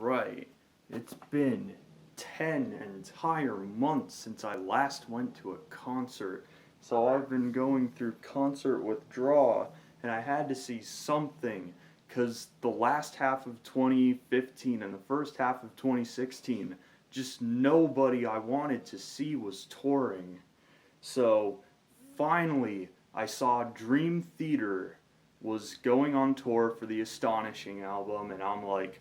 Alright, it's been 10 entire months since I last went to a concert. So I've been going through concert withdrawal, and I had to see something, because the last half of 2015 and the first half of 2016, just nobody I wanted to see was touring. So finally, I saw Dream Theater was going on tour for the Astonishing album, and I'm like,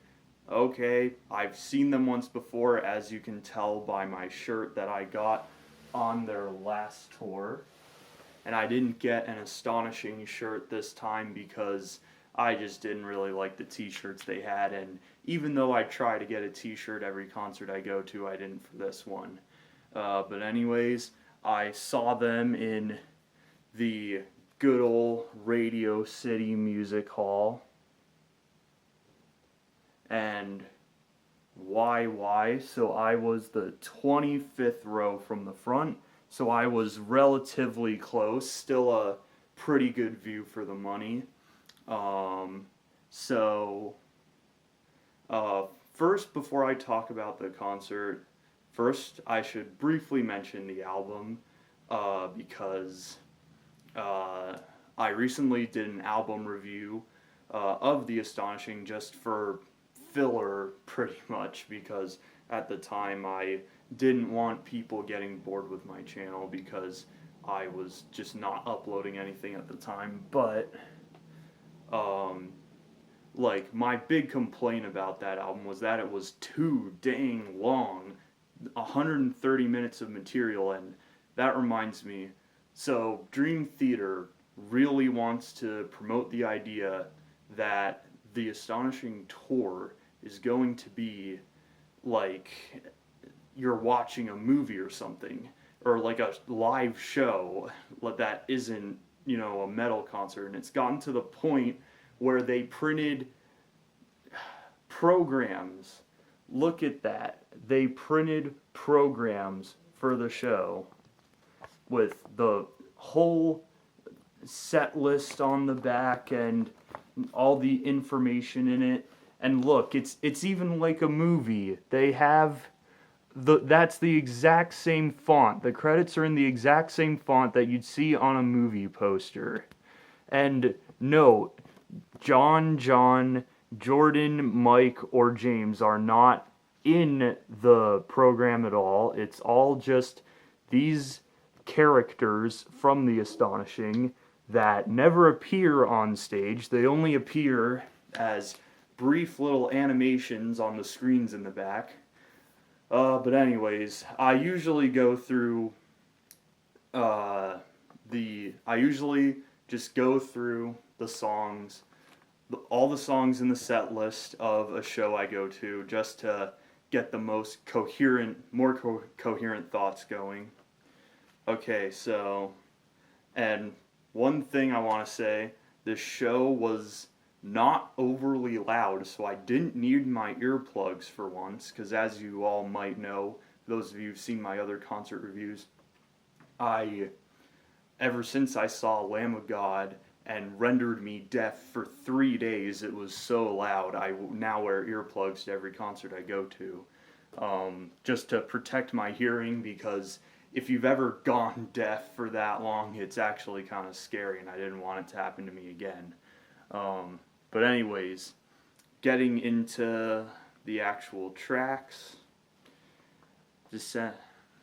okay, I've seen them once before, as you can tell by my shirt that I got on their last tour. And I didn't get an Astonishing shirt this time because I just didn't really like the t-shirts they had, and even though I try to get a t-shirt every concert I go to, I didn't for this one. But anyways, I saw them in the good old Radio City Music Hall. And why? So I was the 25th row from the front, so I was relatively close, still a pretty good view for the money. First, before I talk about the concert, first I should briefly mention the album, because I recently did an album review of The Astonishing just for filler, pretty much, because at the time I didn't want people getting bored with my channel because I was just not uploading anything at the time. But my big complaint about that album was that it was too dang long, 130 minutes of material. And that reminds me, so Dream Theater really wants to promote the idea that the Astonishing tour is going to be like you're watching a movie or something, or like a live show that isn't, a metal concert. And it's gotten to the point where they printed programs. Look at that. They printed programs for the show with the whole set list on the back and all the information in it. And look, it's even like a movie. They have that's the exact same font. The credits are in the exact same font that you'd see on a movie poster. And no, John, Jordan, Mike, or James are not in the program at all. It's all just these characters from The Astonishing that never appear on stage. They only appear as brief little animations on the screens in the back. But anyways, I usually go through I usually just go through the songs, all the songs in the set list of a show I go to, just to get the most coherent, more coherent thoughts going. Okay, so, and one thing I want to say, this show was not overly loud, so I didn't need my earplugs for once, because as you all might know, those of you who've seen my other concert reviews, ever since I saw Lamb of God and rendered me deaf for 3 days, it was so loud. I now wear earplugs to every concert I go to, just to protect my hearing, because if you've ever gone deaf for that long, it's actually kind of scary, and I didn't want it to happen to me again. But anyways, getting into the actual tracks,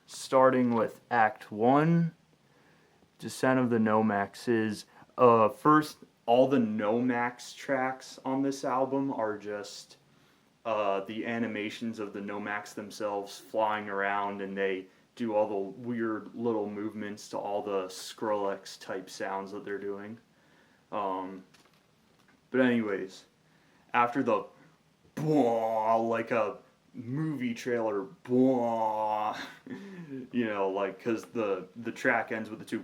starting with Act 1, Descent of the Nomaxes. First, all the Nomax tracks on this album are just the animations of the Nomax themselves flying around, and they do all the weird little movements to all the Skrillex type sounds that they're doing. But anyways, after the like a movie trailer, because the track ends with the two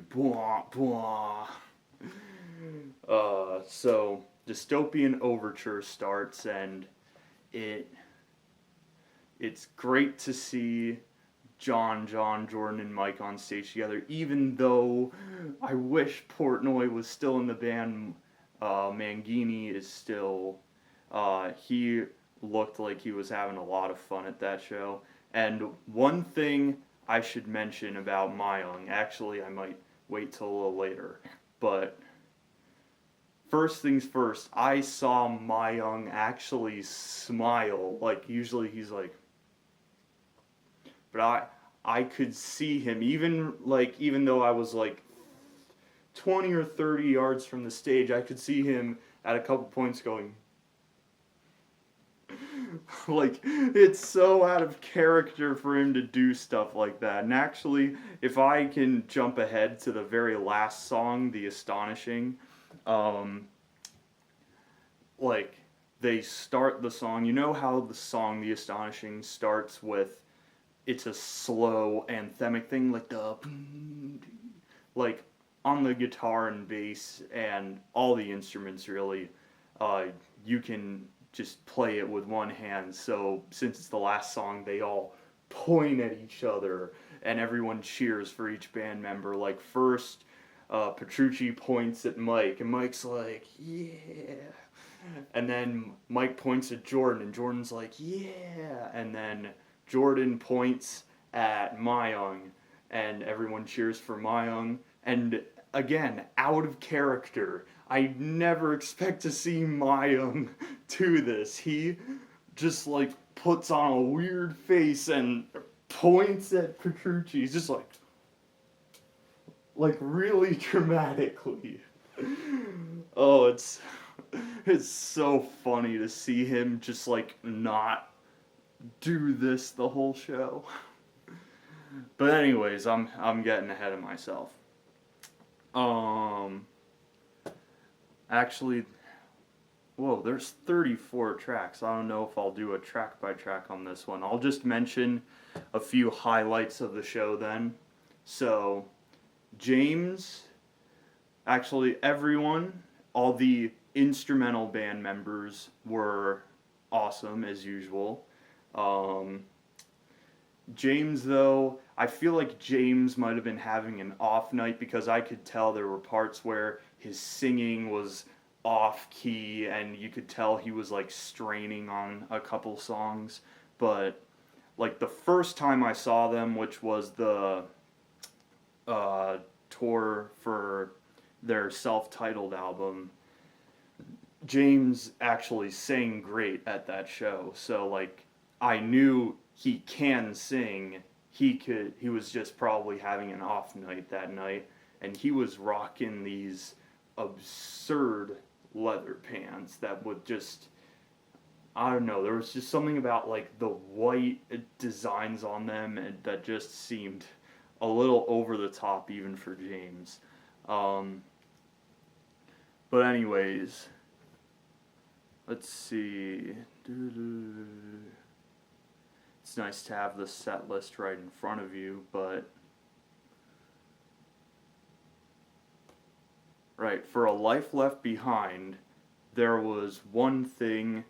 so Dystopian Overture starts, and it's great to see John, Jordan, and Mike on stage together, even though I wish Portnoy was still in the band. Mangini is still, he looked like he was having a lot of fun at that show. And one thing I should mention about Mayung, actually, I might wait till a little later, but first things first, I saw Mayung actually smile. Like, usually he's like, but I could see him, even though I was like 20 or 30 yards from the stage, I could see him at a couple points going, like, it's so out of character for him to do stuff like that. And actually, if I can jump ahead to the very last song, The Astonishing, like, they start the song, you know how the song The Astonishing starts with, it's a slow anthemic thing, like like, on the guitar and bass and all the instruments really, you can just play it with one hand. So since it's the last song, they all point at each other and everyone cheers for each band member. Like, first, Petrucci points at Mike and Mike's like, yeah. And then Mike points at Jordan and Jordan's like, yeah. And then Jordan points at Mayung and everyone cheers for Mayung. And again, out of character. I never expect to see Mayung do this. He just like puts on a weird face and points at Petrucci. He's just like really dramatically. Oh, it's so funny to see him just like not do this the whole show. But anyways, I'm getting ahead of myself. Actually, whoa, there's 34 tracks. I don't know if I'll do a track by track on this one. I'll just mention a few highlights of the show then. So, James, actually everyone, all the instrumental band members were awesome as usual. James, though, I feel like James might have been having an off night because I could tell there were parts where his singing was off key and you could tell he was like straining on a couple songs. But like the first time I saw them, which was the tour for their self-titled album, James actually sang great at that show. So like I knew he can sing. He was just probably having an off night that night, and he was rocking these absurd leather pants that would just, I don't know, there was just something about like the white designs on them and that just seemed a little over the top even for James. But anyways, let's see. It's nice to have the set list right in front of you, but right, for A Life Left Behind, there was one thing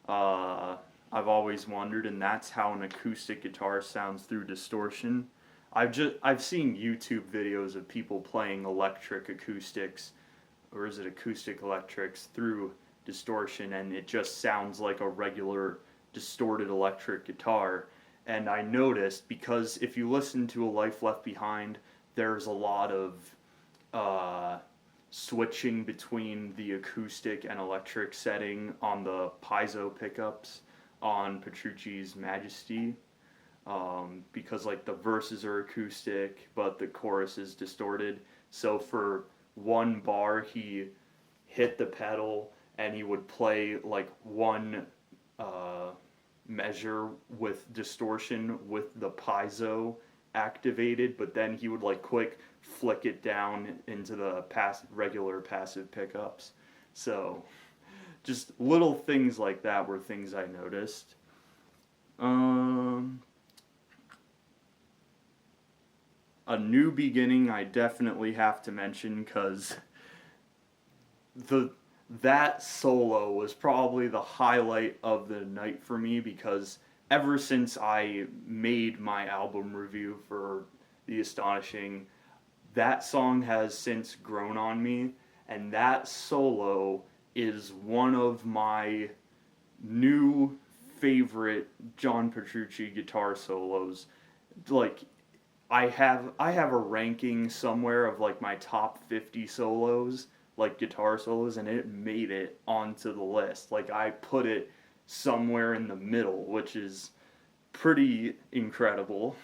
I've always wondered, and that's how an acoustic guitar sounds through distortion. I've seen YouTube videos of people playing electric acoustics, or is it acoustic electrics, through distortion, and it just sounds like a regular distorted electric guitar. And I noticed, because if you listen to A Life Left Behind, there's a lot of switching between the acoustic and electric setting on the piezo pickups on Petrucci's Majesty, because like the verses are acoustic but the chorus is distorted. So for one bar he hit the pedal and he would play like one measure with distortion with the piezo activated, but then he would like quick flick it down into the regular passive pickups. So just little things like that were things I noticed. A New Beginning I definitely have to mention, because that solo was probably the highlight of the night for me, because ever since I made my album review for The Astonishing, that song has since grown on me, and that solo is one of my new favorite John Petrucci guitar solos. Like I have a ranking somewhere of like my top 50 solos, like guitar solos, and it made it onto the list. Like I put it somewhere in the middle, which is pretty incredible.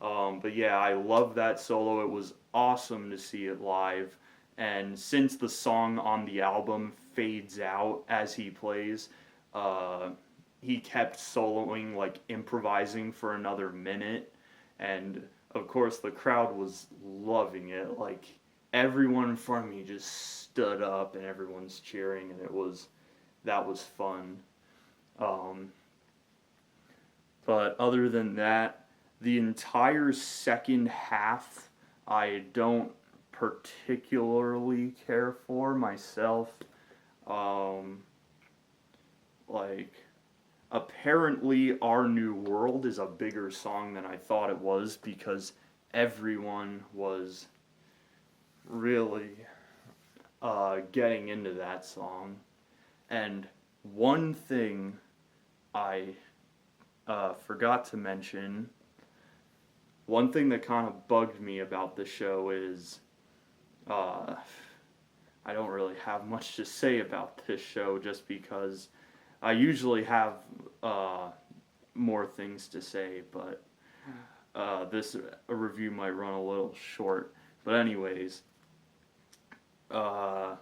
But yeah, I love that solo. It was awesome to see it live. And since the song on the album fades out as he plays, uh, he kept soloing, like improvising for another minute. And of course, the crowd was loving it. Like everyone in front of me just stood up and everyone's cheering, and that was fun. Um, but other than that, the entire second half, I don't particularly care for myself. Um, like, apparently, Our New World is a bigger song than I thought it was because everyone was really getting into that song. And one thing I forgot to mention, one thing that kind of bugged me about the show is uh, I don't really have much to say about this show just because I usually have more things to say, but this review might run a little short. But anyways, uh,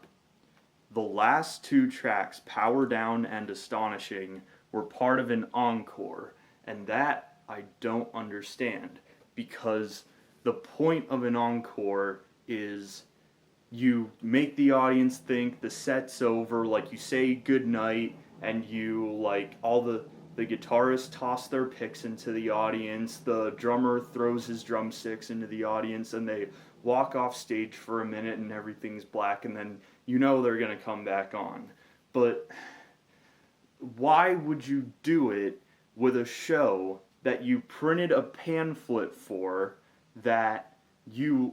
the last two tracks, Power Down and Astonishing, were part of an encore, and that I don't understand because the point of an encore is you make the audience think the set's over, like you say good night, and you like all the guitarists toss their picks into the audience, the drummer throws his drumsticks into the audience, and they walk off stage for a minute and everything's black, and then you know they're gonna come back on. But why would you do it with a show that you printed a pamphlet for, that you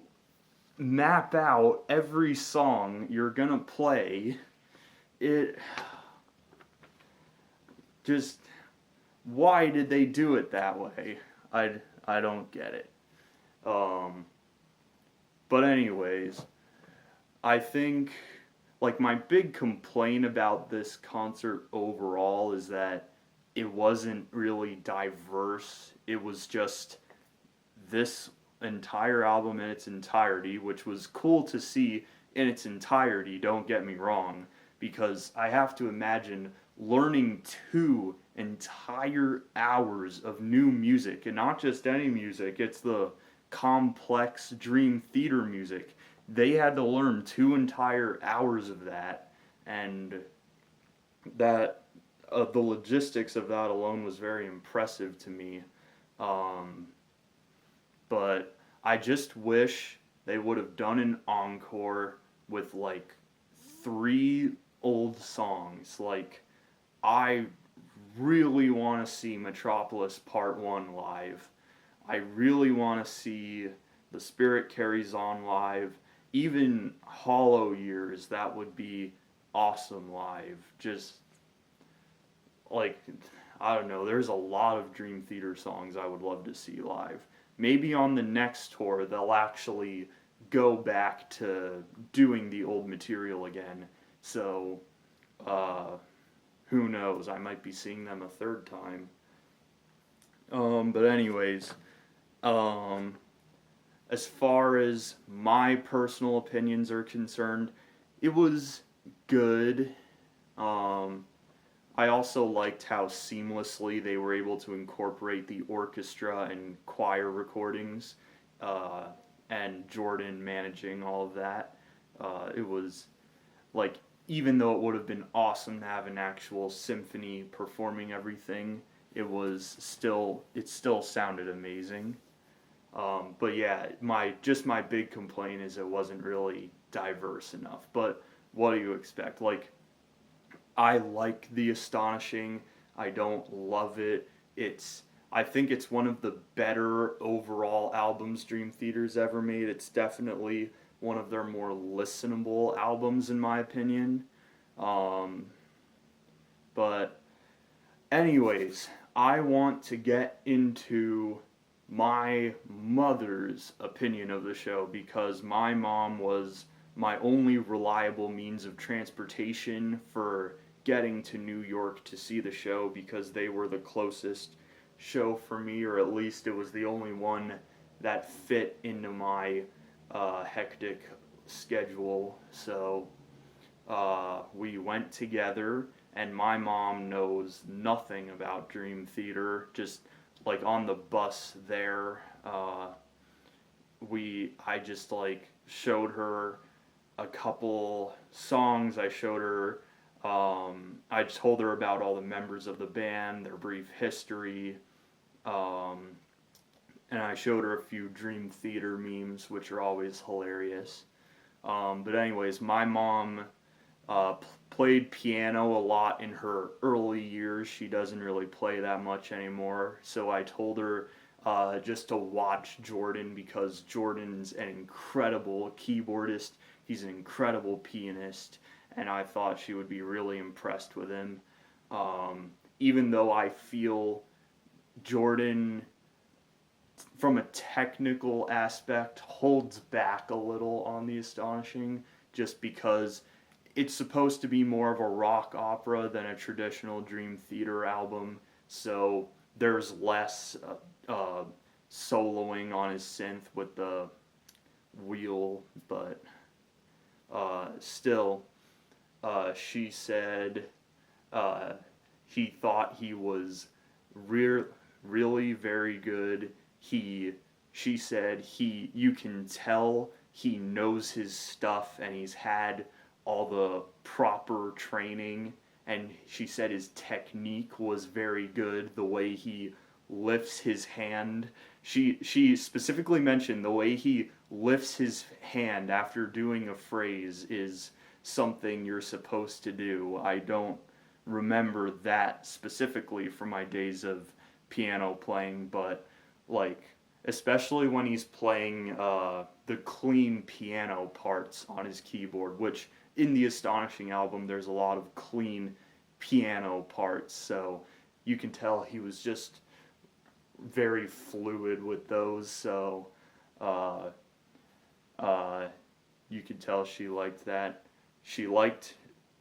map out every song you're gonna play? It just, why did they do it that way? I don't get it. But anyways, I think like my big complaint about this concert overall is that it wasn't really diverse. It was just this entire album in its entirety, which was cool to see in its entirety, don't get me wrong, because I have to imagine learning 2 entire hours of new music, and not just any music, it's the complex Dream Theater music. They had to learn 2 entire hours of that, and that the logistics of that alone was very impressive to me. Um, but I just wish they would have done an encore with like 3 old songs. Like, I really want to see Metropolis Part 1 live. I really want to see The Spirit Carries On live. Even Hollow Years, that would be awesome live. Just, like, I don't know, there's a lot of Dream Theater songs I would love to see live. Maybe on the next tour, they'll actually go back to doing the old material again. So, who knows? I might be seeing them a third time. But anyways, as far as my personal opinions are concerned, it was good. I also liked how seamlessly they were able to incorporate the orchestra and choir recordings, and Jordan managing all of that. It was like, even though it would have been awesome to have an actual symphony performing everything, it still sounded amazing. But yeah, my big complaint is it wasn't really diverse enough. But what do you expect? Like, I like The Astonishing. I don't love it. I think it's one of the better overall albums Dream Theater's ever made. It's definitely one of their more listenable albums in my opinion. But anyways, I want to get into my mother's opinion of the show because my mom was my only reliable means of transportation for getting to New York to see the show because they were the closest show for me, or at least it was the only one that fit into my hectic schedule. So we went together, and my mom knows nothing about Dream Theater. Just like on the bus there, I just like showed her a couple songs. I showed her. I told her about all the members of the band, their brief history, and I showed her a few Dream Theater memes, which are always hilarious. But anyways, my mom played piano a lot in her early years. She doesn't really play that much anymore. So I told her just to watch Jordan because Jordan's an incredible keyboardist. He's an incredible pianist, and I thought she would be really impressed with him. Even though I feel Jordan, from a technical aspect, holds back a little on the Astonishing, just because it's supposed to be more of a rock opera than a traditional Dream Theater album, so there's less soloing on his synth with the wheel, but still, she said he thought he was really very good. She said you can tell he knows his stuff and he's had all the proper training, and she said his technique was very good, the way he lifts his hand. She specifically mentioned the way he lifts his hand after doing a phrase is something you're supposed to do. I don't remember that specifically from my days of piano playing, but like especially when he's playing the clean piano parts on his keyboard, which in the Astonishing album there's a lot of clean piano parts, so you can tell he was just very fluid with those, so you could tell she liked that. She liked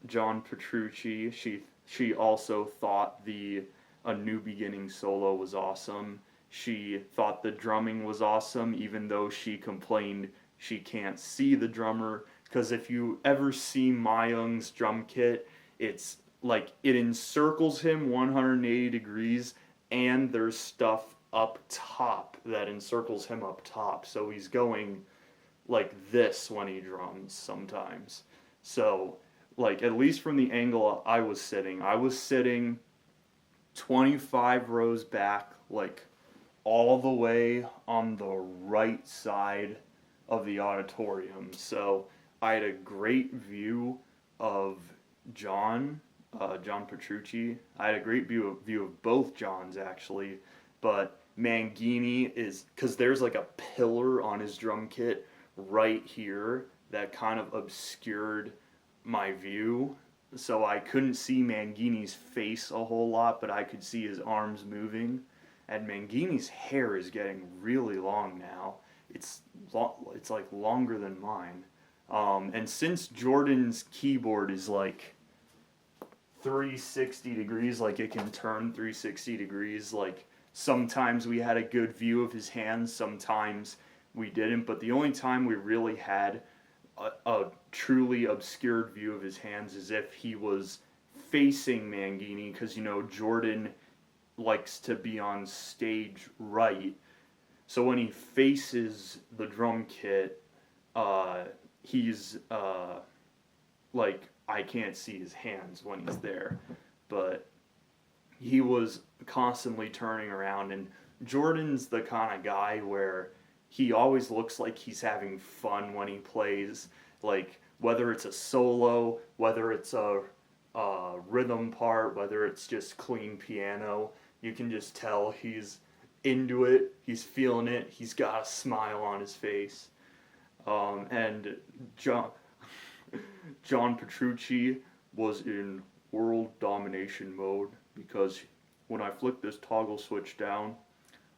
John Petrucci. She also thought A New Beginning solo was awesome. She thought the drumming was awesome, even though she complained she can't see the drummer, because if you ever see Mayung's drum kit, it's like it encircles him 180 degrees, and there's stuff up top that encircles him up top, so he's going like this when he drums sometimes. So, like, at least from the angle I was sitting 25 rows back, like all the way on the right side of the auditorium. So I had a great view of John Petrucci. I had a great view of both Johns, actually, but Mangini is, because there's like a pillar on his drum kit right here that kind of obscured my view, so I couldn't see Mangini's face a whole lot, but I could see his arms moving. And Mangini's hair is getting really long now. It's like longer than mine. And since Jordan's keyboard is like 360 degrees, like it can turn 360 degrees, like sometimes we had a good view of his hands, sometimes we didn't, but the only time we really had a truly obscured view of his hands is if he was facing Mangini, because, you know, Jordan likes to be on stage right. So when he faces the drum kit, he's like, I can't see his hands when he's there. But he was constantly turning around, and Jordan's the kind of guy where he always looks like he's having fun when he plays, like whether it's a solo, whether it's a rhythm part, whether it's just clean piano, you can just tell he's into it, he's feeling it, he's got a smile on his face. And John Petrucci was in world domination mode because when I flick this toggle switch down,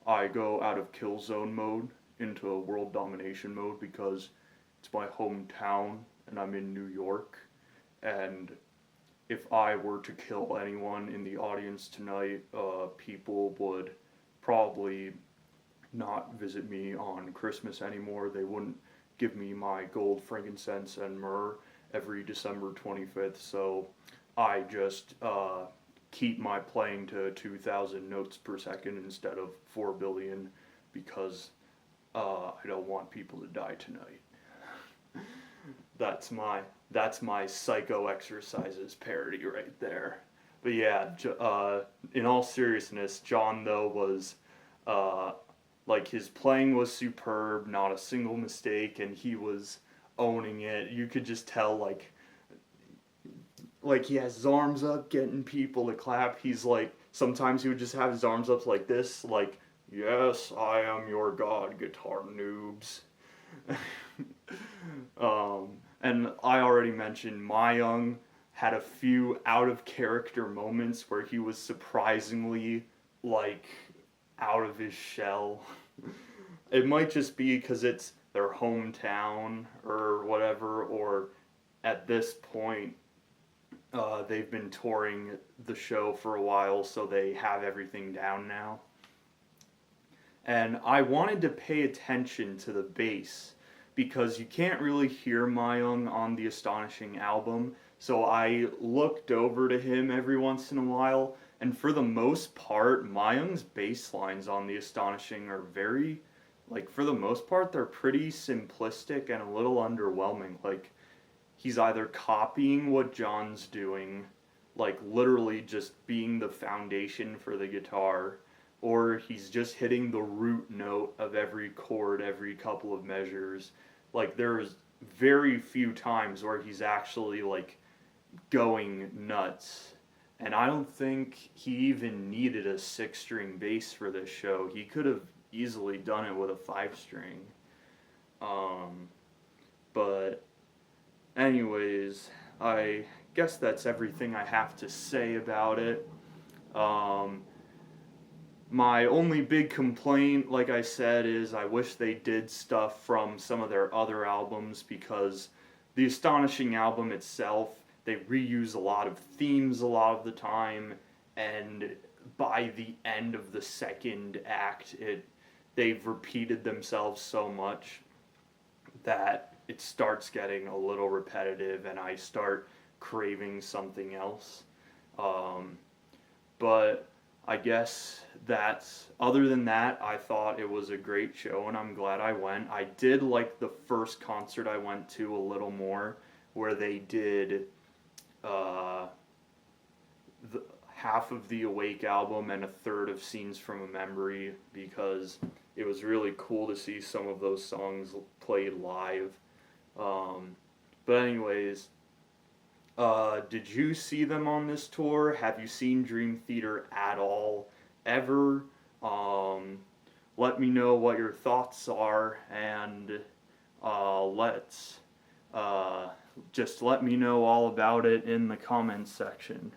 I go out of kill zone mode into world domination mode because it's my hometown and I'm in New York. And if I were to kill anyone in the audience tonight, people would probably not visit me on Christmas anymore. They wouldn't give me my gold, frankincense, and myrrh every December 25th. So I just keep my playing to 2,000 notes per second instead of 4 billion because I don't want people to die tonight. That's my psycho exercises parody right there. But yeah, in all seriousness, John though was like his playing was superb, not a single mistake, and he was owning it. You could just tell like he has his arms up, getting people to clap. He's like, sometimes he would just have his arms up like this, like, yes, I am your god, guitar noobs. And I already mentioned Mayung had a few out of character moments where he was surprisingly like out of his shell. It might just be because it's their hometown or whatever, or at this point they've been touring the show for a while, so they have everything down now. And I wanted to pay attention to the bass because you can't really hear Mayung on the Astonishing album, so I looked over to him every once in a while, and for the most part, Mayung's bass lines on the Astonishing are very, like, for the most part, they're pretty simplistic and a little underwhelming. Like, he's either copying what John's doing, like literally just being the foundation for the guitar, or he's just hitting the root note of every chord every couple of measures. Like, there's very few times where he's actually like going nuts. And I don't think he even needed a 6-string bass for this show. He could have easily done it with a 5-string. But anyways, I guess that's everything I have to say about it. My only big complaint, like I said, is I wish they did stuff from some of their other albums, because the Astonishing album itself, they reuse a lot of themes a lot of the time, and by the end of the second act, they've repeated themselves so much that it starts getting a little repetitive and I start craving something else. But I guess other than that, I thought it was a great show and I'm glad I went. I did like the first concert I went to a little more, where they did half of the Awake album and a third of Scenes from a Memory, because it was really cool to see some of those songs played live. But anyways, did you see them on this tour? Have you seen Dream Theater at all, ever? Let me know what your thoughts are, and just let me know all about it in the comments section.